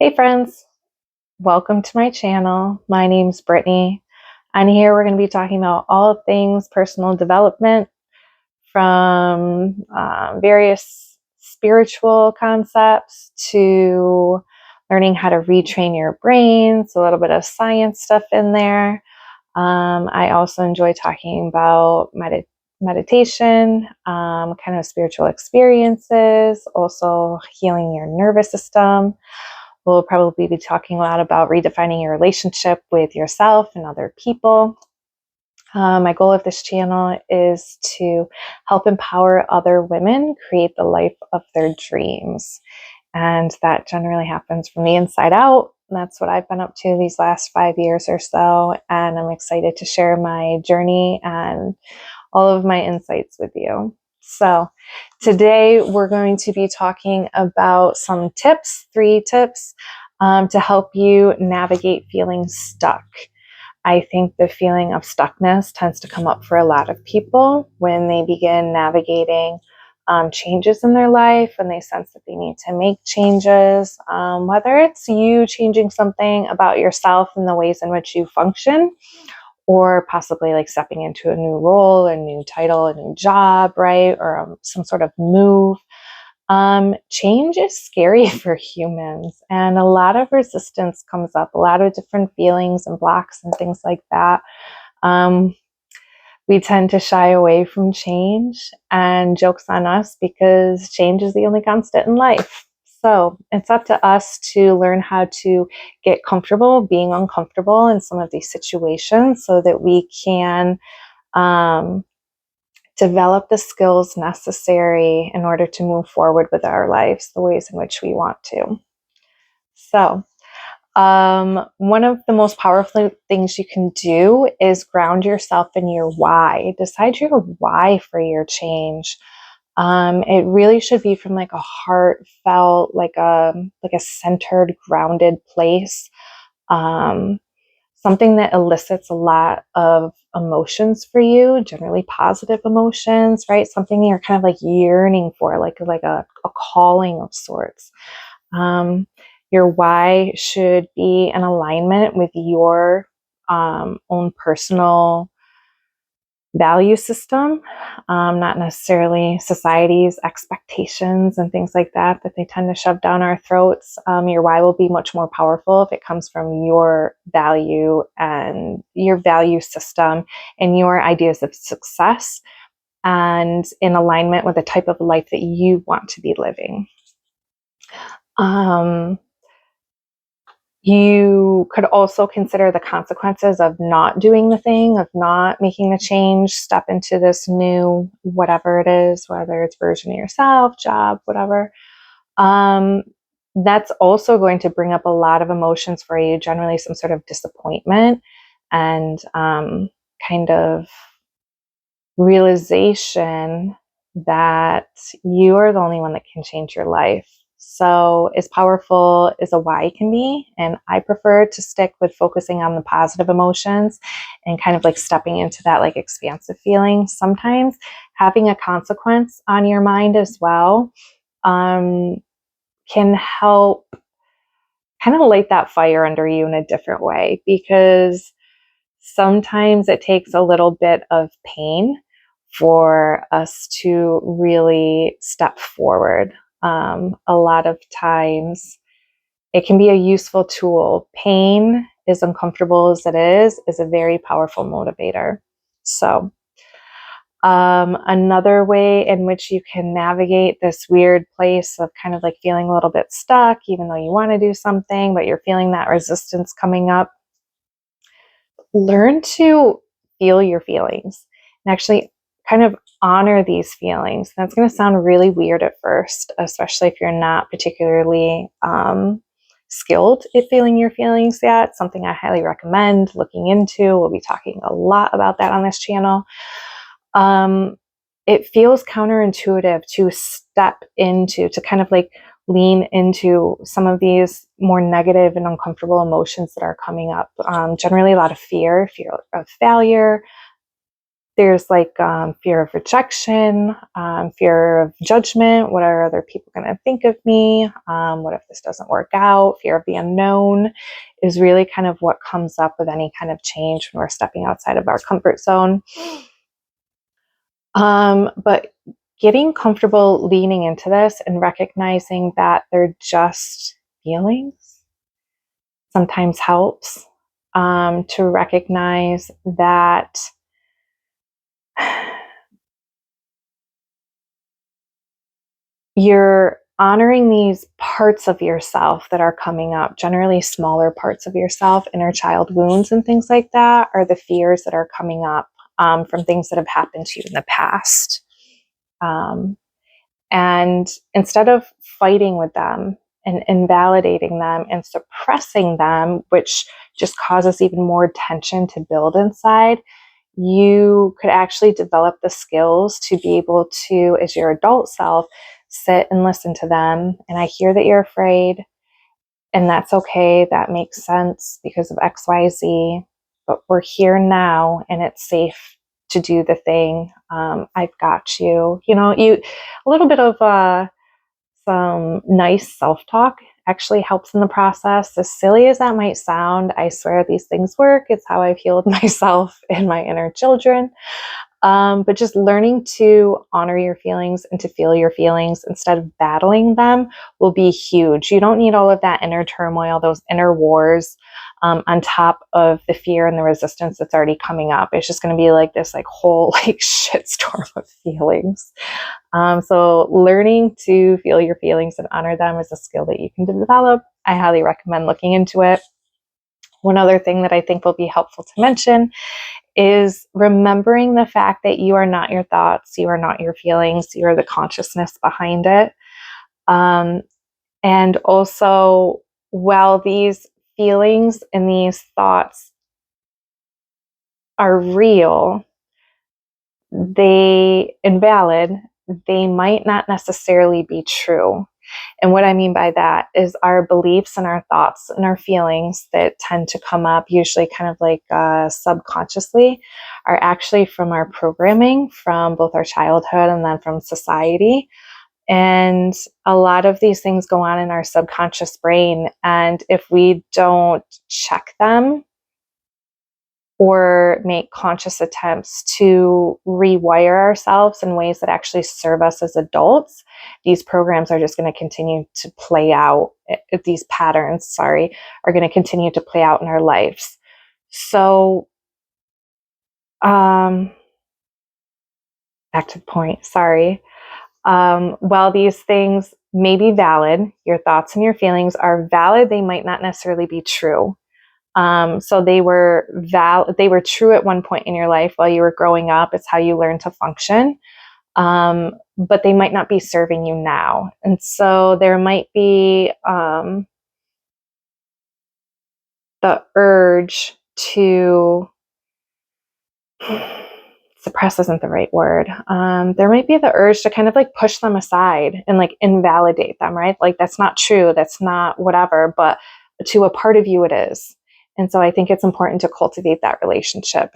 Hey friends, welcome to my channel. My name's Brittany, and here we're going to be talking about all things personal development from various spiritual concepts to learning how to retrain your brains, a little bit of science stuff in there. I also enjoy talking about meditation, kind of spiritual experiences, also healing your nervous system. We'll probably be talking a lot about redefining your relationship with yourself and other people. My goal of this channel is to help empower other women create the life of their dreams. And that generally happens from the inside out. That's what I've been up to these last 5 years or so. And I'm excited to share my journey and all of my insights with you. So today we're going to be talking about some tips, 3 tips to help you navigate feeling stuck. I think the feeling of stuckness tends to come up for a lot of people when they begin navigating changes in their life and they sense that they need to make changes, whether it's you changing something about yourself and the ways in which you function, or possibly like stepping into a new role, a new title, a new job, right? Or some sort of move. Change is scary for humans, and a lot of resistance comes up, a lot of different feelings and blocks and things like that. We tend to shy away from change, and joke's on us because change is the only constant in life. So it's up to us to learn how to get comfortable being uncomfortable in some of these situations so that we can develop the skills necessary in order to move forward with our lives the ways in which we want to. So one of the most powerful things you can do is ground yourself in your why. Decide your why for your change. It really should be from like a heartfelt, like a centered, grounded place. Something that elicits a lot of emotions for you, generally positive emotions, right? Something you're kind of like yearning for, like a calling of sorts. Your why should be in alignment with your own personal value system, not necessarily society's expectations and things like that they tend to shove down our throats. Your why will be much more powerful if it comes from your value and your value system and your ideas of success, and in alignment with the type of life that you want to be living. You could also consider the consequences of not doing the thing, of not making the change, step into this new whatever it is, whether it's version of yourself, job, whatever. That's also going to bring up a lot of emotions for you, generally some sort of disappointment and kind of realization that you are the only one that can change your life. So as powerful as a why can be, and I prefer to stick with focusing on the positive emotions and kind of like stepping into that like expansive feeling. Sometimes having a consequence on your mind as well can help kind of light that fire under you in a different way, because sometimes it takes a little bit of pain for us to really step forward. A lot of times it can be a useful tool. Pain, as uncomfortable as it is a very powerful motivator. So another way in which you can navigate this weird place of kind of like feeling a little bit stuck, even though you want to do something, but you're feeling that resistance coming up, learn to feel your feelings and actually kind of honor these feelings. That's going to sound really weird at first, especially if you're not particularly skilled at feeling your feelings yet. Something I highly recommend looking into. We'll be talking a lot about that on this channel. It feels counterintuitive to step into, to kind of like lean into some of these more negative and uncomfortable emotions that are coming up. Generally a lot of fear of failure, there's like fear of rejection, fear of judgment. What are other people going to think of me? What if this doesn't work out? Fear of the unknown is really kind of what comes up with any kind of change when we're stepping outside of our comfort zone. But getting comfortable leaning into this and recognizing that they're just feelings sometimes helps, to recognize that you're honoring these parts of yourself that are coming up, generally smaller parts of yourself, inner child wounds and things like that are the fears that are coming up from things that have happened to you in the past. And instead of fighting with them and invalidating them and suppressing them, which just causes even more tension to build inside, you could actually develop the skills to be able to, as your adult self, sit and listen to them. And I hear that you're afraid, and that's okay. That makes sense because of XYZ, but we're here now and it's safe to do the thing. I've got you. A little bit of some nice self-talk actually helps in the process. As silly as that might sound, I swear these things work. It's how I've healed myself and my inner children. But just learning to honor your feelings and to feel your feelings instead of battling them will be huge. You don't need all of that inner turmoil, those inner wars, on top of the fear and the resistance that's already coming up. It's just going to be like this whole shitstorm of feelings. So learning to feel your feelings and honor them is a skill that you can develop. I highly recommend looking into it. One other thing that I think will be helpful to mention is remembering the fact that you are not your thoughts, you are not your feelings, you are the consciousness behind it. And also, while these feelings and these thoughts are real, they invalid, they might not necessarily be true. And what I mean by that is our beliefs and our thoughts and our feelings that tend to come up, usually kind of like subconsciously, are actually from our programming, from both our childhood and then from society. And a lot of these things go on in our subconscious brain. And if we don't check them or make conscious attempts to rewire ourselves in ways that actually serve us as adults, these programs are just going to continue to play out. These patterns, are going to continue to play out in our lives. So, back to the point, while these things may be valid, your thoughts and your feelings are valid, they might not necessarily be true. So they were true at one point in your life while you were growing up. It's how you learn to function. But they might not be serving you now. And so there might be the urge to suppress isn't the right word. There might be the urge to kind of push them aside and invalidate them, right? That's not true. That's not whatever, but to a part of you, it is. And so I think it's important to cultivate that relationship.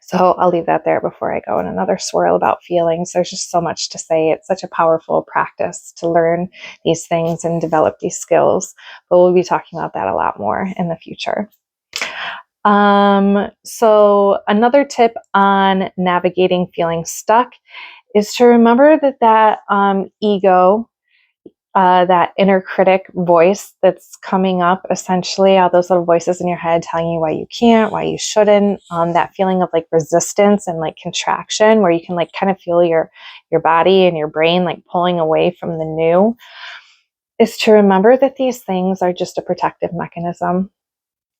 So I'll leave that there before I go in another swirl about feelings. There's just so much to say. It's such a powerful practice to learn these things and develop these skills. But we'll be talking about that a lot more in the future. So another tip on navigating feeling stuck is to remember that ego, that inner critic voice that's coming up, essentially, all those little voices in your head telling you why you can't, why you shouldn't, that feeling of resistance and contraction, where you can kind of feel your body and your brain pulling away from the new, is to remember that these things are just a protective mechanism.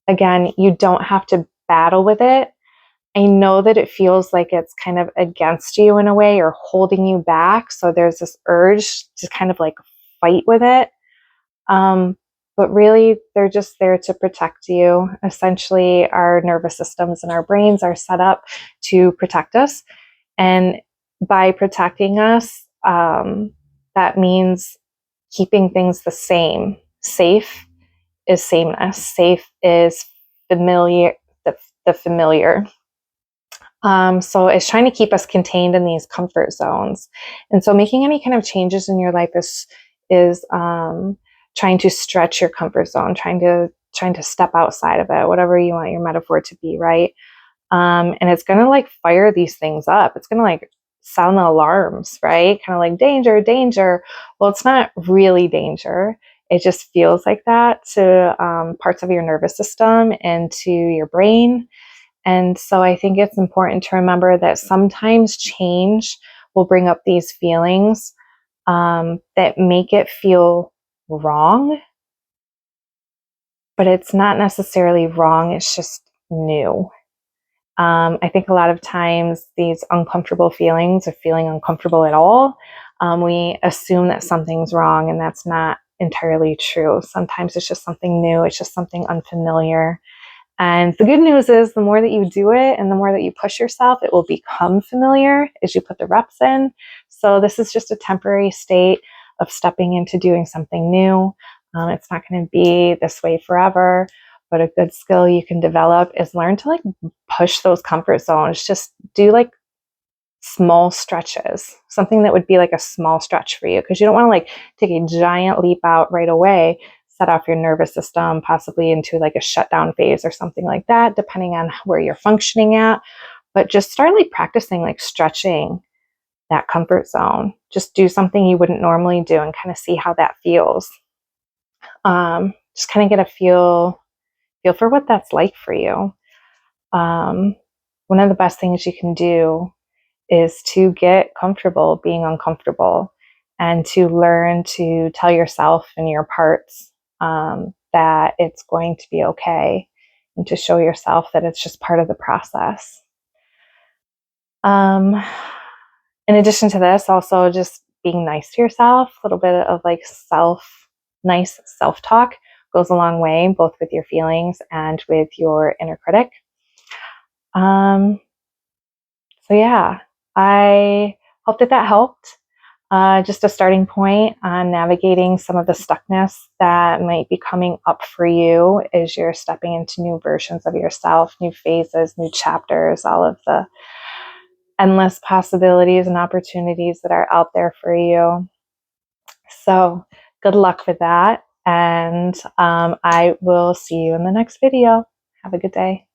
Again, you don't have to battle with it. I know that it feels like it's kind of against you in a way or holding you back. So there's this urge to kind of fight with it. But really, they're just there to protect you. Essentially, our nervous systems and our brains are set up to protect us. And by protecting us, that means keeping things the same. Safe is sameness. Safe is familiar, the familiar. So it's trying to keep us contained in these comfort zones. And so making any kind of changes in your life is trying to stretch your comfort zone, trying to step outside of it, whatever you want your metaphor to be, right? And it's gonna like fire these things up. It's gonna like sound the alarms, right? Kind of like danger, danger. Well, it's not really danger. It just feels like that to parts of your nervous system and to your brain. And so I think it's important to remember that sometimes change will bring up these feelings that make it feel wrong, but it's not necessarily wrong, it's just new. I think a lot of times these uncomfortable feelings, or feeling uncomfortable at all, we assume that something's wrong, and that's not entirely true. Sometimes it's just something new, it's just something unfamiliar. And the good news is the more that you do it and the more that you push yourself, it will become familiar as you put the reps in. So this is just a temporary state of stepping into doing something new. It's not going to be this way forever, but a good skill you can develop is learn to like push those comfort zones. Just do like small stretches, something that would be like a small stretch for you, because you don't want to like take a giant leap out right away, set off your nervous system possibly into like a shutdown phase or something like that, depending on where you're functioning at. But just start like practicing like stretching that comfort zone. Just do something you wouldn't normally do and kind of see how that feels. Just kind of get a feel for what that's like for you. One of the best things you can do is to get comfortable being uncomfortable, and to learn to tell yourself and your parts that it's going to be okay, and to show yourself that it's just part of the process. In addition to this, also just being nice to yourself, a little bit of like nice self-talk goes a long way, both with your feelings and with your inner critic. So yeah, I hope that helped. Just a starting point on navigating some of the stuckness that might be coming up for you as you're stepping into new versions of yourself, new phases, new chapters, all of the endless possibilities and opportunities that are out there for you. So good luck with that. And I will see you in the next video. Have a good day.